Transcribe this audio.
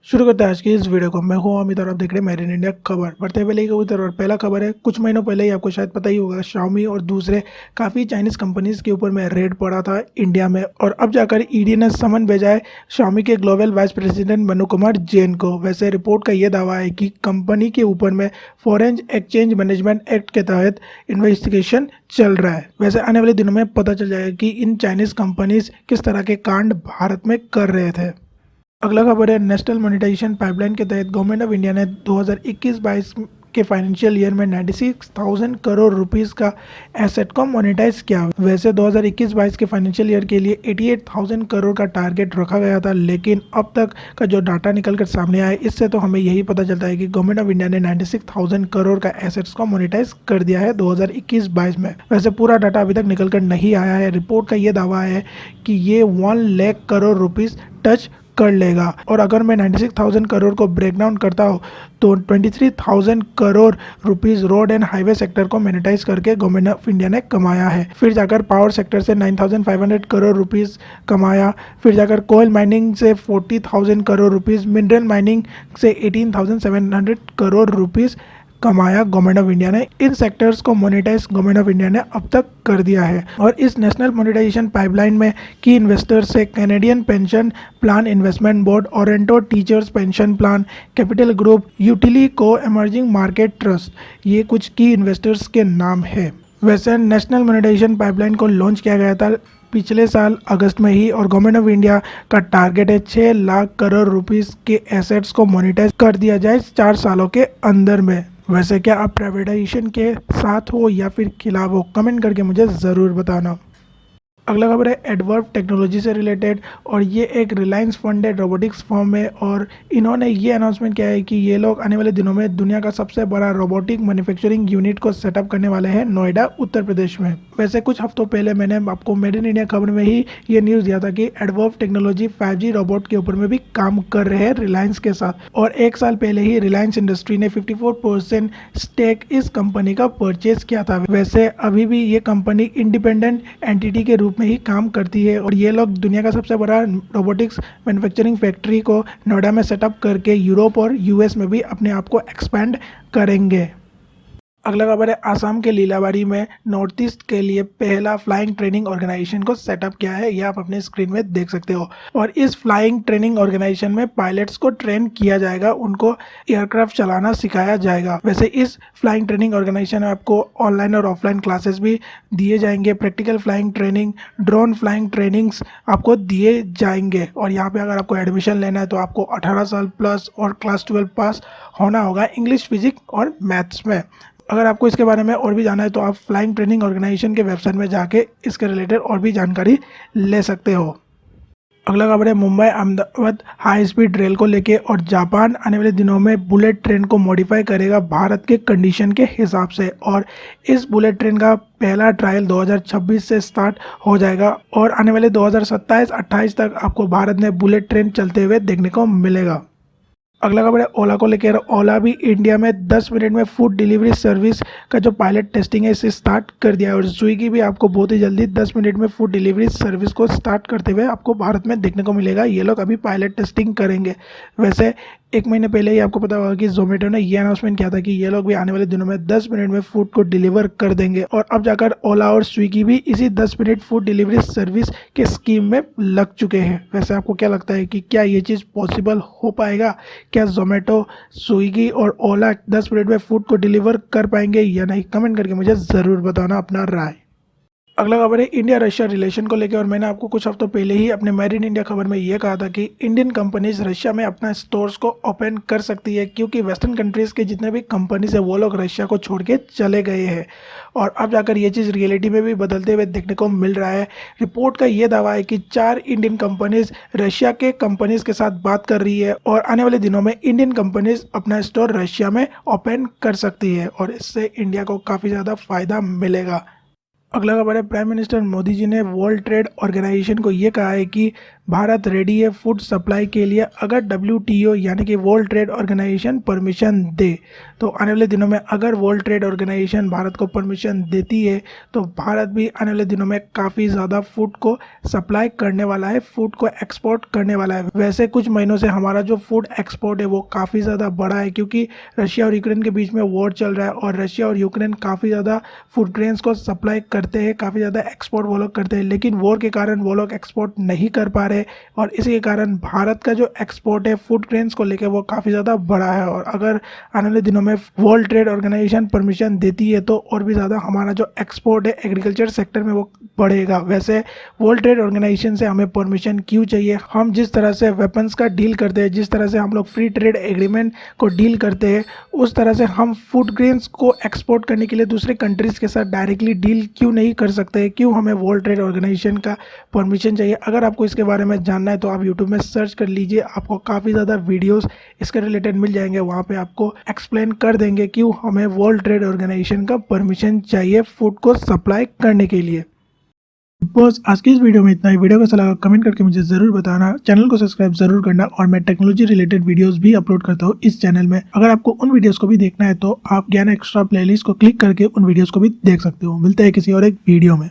शुरू करते हैं आज की इस वीडियो को। मैं हूं अमित और आप देख रहे हैं मेड इन इंडिया खबर। बढ़ते पहले ही कबूतर और पहला खबर है, कुछ महीनों पहले ही आपको शायद पता ही होगा, Xiaomi और दूसरे काफ़ी चाइनीज़ कंपनीज के ऊपर में रेड पड़ा था इंडिया में, और अब जाकर ईडी ने समन भेजा है Xiaomi के global vice president Manu Kumar Jain को। वैसे रिपोर्ट का ये दावा है कि कंपनी के ऊपर में फॉरेन एक्सचेंज मैनेजमेंट एक्ट के तहत इन्वेस्टिगेशन चल रहा है। वैसे आने वाले दिनों में पता चल जाएगा कि इन चाइनीज़ कंपनीज किस तरह के कांड भारत में कर रहे थे। अगला खबर है, नेशनल मोनेटाइजेशन पाइपलाइन के तहत गवर्नमेंट ऑफ इंडिया ने 2021-22 के फाइनेंशियल ईयर में 96,000 करोड़ रुपीस का एसेट को मोनेटाइज किया। वैसे 2021-22 के फाइनेंशियल ईयर के लिए 88,000 करोड़ का टारगेट रखा गया था, लेकिन अब तक का जो डाटा निकल कर सामने आया इससे तो हमें यही पता चलता है कि गवर्नमेंट ऑफ इंडिया ने 96,000 करोड़ का एसेट्स को मोनेटाइज कर दिया है 2021-22 में। वैसे पूरा डाटा अभी तक निकल कर नहीं आया है। रिपोर्ट का ये दावा है कि ये 1 लाख करोड़ रुपीस टच कर लेगा। और अगर मैं 96,000 करोड़ को ब्रेक डाउन करता हूँ तो 23,000 crore rupees road and highway sector को मोनेटाइज करके गवर्नमेंट ऑफ इंडिया ने कमाया है। फिर जाकर पावर सेक्टर से 9,500 करोड़ रुपीस कमाया। फिर जाकर कोयल माइनिंग से 40,000 करोड़ रुपीस, मिनरल माइनिंग से 18,700 करोड़ रुपीस कमाया गवर्नमेंट ऑफ इंडिया ने। इन सेक्टर्स को मोनेटाइज गवर्नमेंट ऑफ इंडिया ने अब तक कर दिया है। और इस नेशनल मोनेटाइजेशन पाइपलाइन में की इन्वेस्टर्स से Canadian pension plan investment board, ओरेंटो teachers pension plan, capital group, यूटिली को इमर्जिंग मार्केट ट्रस्ट, ये कुछ की इन्वेस्टर्स के नाम है। वैसे नेशनल मोनेटाइजेशन पाइपलाइन को लॉन्च किया गया था पिछले साल अगस्त में ही, और गवर्नमेंट ऑफ इंडिया का टारगेट है 6 लाख करोड़ रुपीस के एसेट्स को मोनेटाइज कर दिया जाए 4 सालों के अंदर में। वैसे क्या आप प्राइवेटाइजेशन के साथ हो या फिर खिलाफ हो, कमेंट करके मुझे ज़रूर बताना। अगला खबर है एडवर्ब टेक्नोलॉजी से रिलेटेड, और ये एक रिलायंस फंडेड रोबोटिक्स फर्म है, और इन्होंने ये अनाउंसमेंट किया है कि ये लोग आने वाले दिनों में दुनिया का सबसे बड़ा रोबोटिक मैन्युफैक्चरिंग यूनिट को सेटअप करने वाले हैं नोएडा उत्तर प्रदेश में। वैसे कुछ हफ्तों पहले मैंने आपको मेड इन इंडिया खबर में ही ये न्यूज़ दिया था कि एडवर्ब टेक्नोलॉजी 5G रोबोट के ऊपर में भी काम कर रहे हैं रिलायंस के साथ, और 1 साल पहले ही रिलायंस इंडस्ट्री ने 54% स्टेक इस कंपनी का परचेज किया था। वैसे अभी भी ये कंपनी इंडिपेंडेंट एंटिटी के रूप में ही काम करती है, और ये लोग दुनिया का सबसे बड़ा रोबोटिक्स मैन्युफैक्चरिंग फैक्ट्री को नोएडा में सेटअप करके यूरोप और यूएस में भी अपने आप को एक्सपेंड करेंगे। अगला खबर है, आसाम के लीलाबाड़ी में नॉर्थ ईस्ट के लिए पहला फ्लाइंग ट्रेनिंग ऑर्गेनाइजेशन को सेटअप किया है। ये आप अपने स्क्रीन में देख सकते हो। और इस फ्लाइंग ट्रेनिंग ऑर्गेनाइजेशन में पायलट्स को ट्रेन किया जाएगा, उनको एयरक्राफ्ट चलाना सिखाया जाएगा। वैसे इस फ्लाइंग ट्रेनिंग ऑर्गेनाइजेशन में आपको ऑनलाइन और ऑफलाइन क्लासेस भी दिए जाएंगे, practical flying training, drone flying trainings आपको दिए जाएंगे। और यहाँ पे अगर आपको एडमिशन लेना है तो आपको 18 साल प्लस और क्लास 12 पास होना होगा इंग्लिश, फिजिक्स और मैथ्स में। अगर आपको इसके बारे में और भी जानना है तो आप फ्लाइंग ट्रेनिंग ऑर्गेनाइजेशन के वेबसाइट में जाके इसके रिलेटेड और भी जानकारी ले सकते हो। अगला खबर है, Mumbai Ahmedabad high speed rail को लेके, और जापान आने वाले दिनों में बुलेट ट्रेन को मॉडिफाई करेगा भारत के कंडीशन के हिसाब से, और इस बुलेट ट्रेन का पहला ट्रायल 2026 से स्टार्ट हो जाएगा, और आने वाले 2027-28 तक आपको भारत में बुलेट ट्रेन चलते हुए देखने को मिलेगा। अगला खबर है ओला को लेकर, ओला भी इंडिया में 10 मिनट में फूड डिलीवरी सर्विस का जो पायलट टेस्टिंग है इसे स्टार्ट कर दिया है, और स्विगी भी आपको बहुत ही जल्दी 10 मिनट में फूड डिलीवरी सर्विस को स्टार्ट करते हुए आपको भारत में देखने को मिलेगा। ये लोग अभी पायलट टेस्टिंग करेंगे। वैसे 1 महीने पहले ही आपको पता होगा कि जोमेटो ने ये अनाउंसमेंट किया था कि ये लोग भी आने वाले दिनों में 10 मिनट में फूड को डिलीवर कर देंगे, और अब जाकर ओला और स्विगी भी इसी 10 मिनट फूड डिलीवरी सर्विस के स्कीम में लग चुके हैं। वैसे आपको क्या लगता है कि क्या ये चीज़ पॉसिबल हो पाएगा? क्या जोमेटो, स्विगी और ओला 10 मिनट में फूड को डिलीवर कर पाएंगे या नहीं? कमेंट करके मुझे ज़रूर बताना अपना राय। अगला खबर है इंडिया रशिया रिलेशन को लेकर, और मैंने आपको कुछ हफ्तों पहले ही अपने मेड इन इंडिया खबर में ये कहा था कि इंडियन कंपनीज रशिया में अपना स्टोर्स को ओपन कर सकती है, क्योंकि वेस्टर्न कंट्रीज़ के जितने भी कंपनीज है वो लोग रशिया को छोड़ के चले गए हैं, और अब जाकर ये चीज़ रियलिटी में भी बदलते हुए देखने को मिल रहा है। रिपोर्ट का ये दावा है कि 4 इंडियन कंपनीज रशिया के कंपनीज के साथ बात कर रही है, और आने वाले दिनों में इंडियन कंपनीज अपना स्टोर रशिया में ओपन कर सकती है, और इससे इंडिया को काफ़ी ज़्यादा फ़ायदा मिलेगा। अगला खबर है, प्राइम मिनिस्टर मोदी जी ने वर्ल्ड ट्रेड ऑर्गेनाइजेशन को ये कहा है कि भारत रेडी है फूड सप्लाई के लिए अगर WTO यानी कि वर्ल्ड ट्रेड ऑर्गेनाइजेशन परमिशन दे। तो आने वाले दिनों में अगर वर्ल्ड ट्रेड ऑर्गेनाइजेशन भारत को परमिशन देती है तो भारत भी आने वाले दिनों में काफ़ी ज़्यादा फूड को सप्लाई करने वाला है, फूड को एक्सपोर्ट करने वाला है। वैसे कुछ महीनों से हमारा जो फूड एक्सपोर्ट है वो काफ़ी ज़्यादा बढ़ा है, क्योंकि रशिया और यूक्रेन के बीच में वॉर चल रहा है और रशिया और यूक्रेन काफ़ी ज़्यादा फूड ग्रेन्स को सप्लाई करते हैं, काफ़ी ज़्यादा एक्सपोर्ट वो लोग करते हैं, लेकिन वॉर के कारण वो लोग एक्सपोर्ट नहीं कर पा रहे और इसी के कारण भारत का जो एक्सपोर्ट है फूड ग्रेन्स को लेकर वो काफ़ी ज़्यादा बढ़ा है। और अगर आने वाले दिनों में वर्ल्ड ट्रेड ऑर्गेनाइजेशन परमिशन देती है तो और भी ज़्यादा हमारा जो एक्सपोर्ट है एग्रीकल्चर सेक्टर में वो बढ़ेगा। वैसे वर्ल्ड ट्रेड ऑर्गेनाइजेशन से हमें परमिशन क्यों चाहिए? हम जिस तरह से वेपन्स का डील करते हैं, जिस तरह से हम लोग फ्री ट्रेड एग्रीमेंट को डील करते हैं, उस तरह से हम फूड ग्रेन्स को एक्सपोर्ट करने के लिए दूसरे कंट्रीज़ के साथ डायरेक्टली डील क्यों नहीं कर सकते? क्यों हमें वर्ल्ड ट्रेड ऑर्गेनाइजेशन का परमिशन चाहिए? अगर आपको इसके बारे में जानना है तो आप यूट्यूब में सर्च कर लीजिए, आपको काफ़ी ज़्यादा वीडियोस इसके रिलेटेड मिल जाएंगे। वहाँ पे आपको एक्सप्लेन कर देंगे क्यों हमें वर्ल्ड ट्रेड ऑर्गेनाइजेशन का परमिशन चाहिए फूड को सप्लाई करने के लिए। बस आज की इस वीडियो में इतना ही। वीडियो को अच्छा लगा कमेंट करके मुझे ज़रूर बताना, चैनल को सब्सक्राइब ज़रूर करना और मैं टेक्नोलॉजी रिलेटेड वीडियोस भी अपलोड करता हूँ इस चैनल में। अगर आपको उन वीडियोस को भी देखना है तो आप ज्ञान एक्स्ट्रा प्लेलिस्ट को क्लिक करके उन वीडियोस को भी देख सकते हो। मिलते हैं किसी और एक वीडियो में।